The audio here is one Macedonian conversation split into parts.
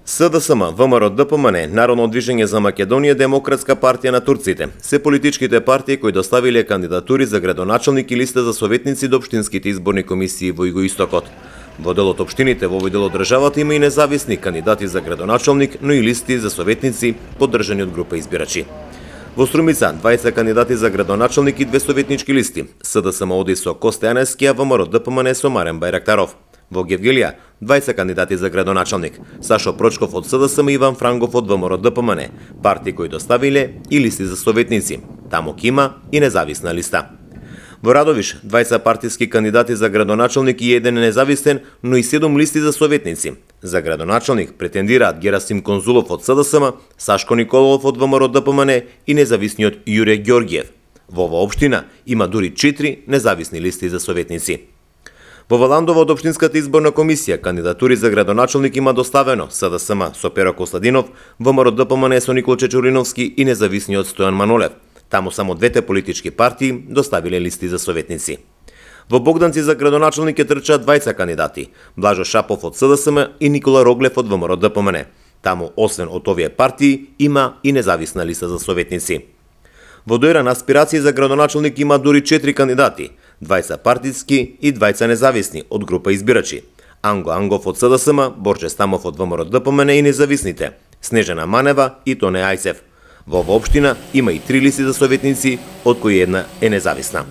СДСМ, ВМРО, ДПМН, Народно движење за Македонија, Демократска партија на турците се политичките партии кои доставиле кандидатури за градоначалник и листа за советници до општинските изборни комисии во Југоистокот. Во дел од општините во овој дел од државата има и независни кандидати за градоначалник, но и листи за советници поддржани од група избирачи. Во Струмица 20 кандидати за градоначалник и 2 советнички листи. СДСМ оди со Коста Јаневски, а ВМРО ДПМН со Марен Бајрактаров. Во Гевгелија 20 кандидати за градоначалник. Сашо Прочков од СДСМ и Иван Франгов од ВМРО ДПМН. Партии кои доставиле и листи за советници. Таму има и независна листа. Во Радовиш 20 партиски кандидати за градоначалник и еден независен, но и 7 листи за советници. За градоначалник претендираат Герасим Конзулов од СДСМ, Сашко Николов од ВМРО ДПМН и независниот Јуре Ѓорѓиев. Во оваа општина има дури 4 независни листи за советници. Во Валандово од општинската изборна комисија кандидатури за градоначалник има доставено СДСМ со Пера Костадинов, ВМРО ДПМН со Никола Чечуриновски и независниот Стојан Манолев. Таму само двете политички партии доставиле листи за советници. Во Богданци за градоначалник ќе трчаат 20 кандидати: Блажо Шапов од СДСМ и Никола Роглев од ВМРО ДПМН. Таму освен од овие партии има и независна листа за советници. Во Дојран аспирации за градоначалник има дури 4 кандидати: 20 партиски и 20 независни од група избирачи. Анго Ангов од СДСМ, Борче Стамов од ВМРО ДПМН и независните, Снежана Манева и Тоне Ајцев. Во оваа општина има и 3 листи за советници, од кои една е независна.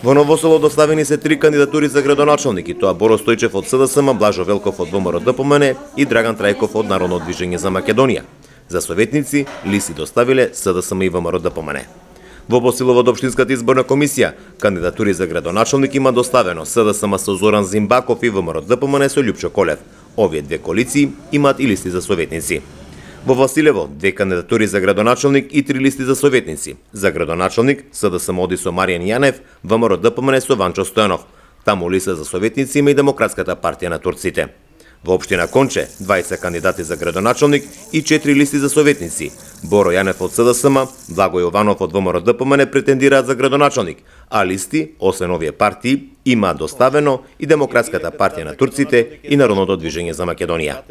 Во Ново Село доставени се 3 кандидатури за градоначалник, и тоа Боро Стојчев од СДСМ, Блажо Велков од ВМРО ДПМН и Драган Трајков од Народно движење за Македонија. За советници листи доставиле СДСМ и ВМРО ДПМН. Во Босилово од општинската изборна комисија кандидатури за градоначалник има доставено СДСМ со Зоран Зимбаков и ВМРО ДПМН со Љупчо Колев. Овие две коалиции имаат и листи за советници. Во Василево 2 кандидатури за градоначалник и 3 листи за советници. За градоначалник СДСМ оди со Маријан Јанев, ВМРО ДПМН со Ванчо Стојанов. Таму листа за советници има и Демократската партија на турците. Во општина Конче 20 кандидати за градоначалник и 4 листи за советници. Боро Јанев од СДСМ, Благо Јованов од ВМРО ДПМН претендираат за градоначалник, а листи, освен овие партии, има доставено и Демократската партија на турците и Народното движење за Македонија.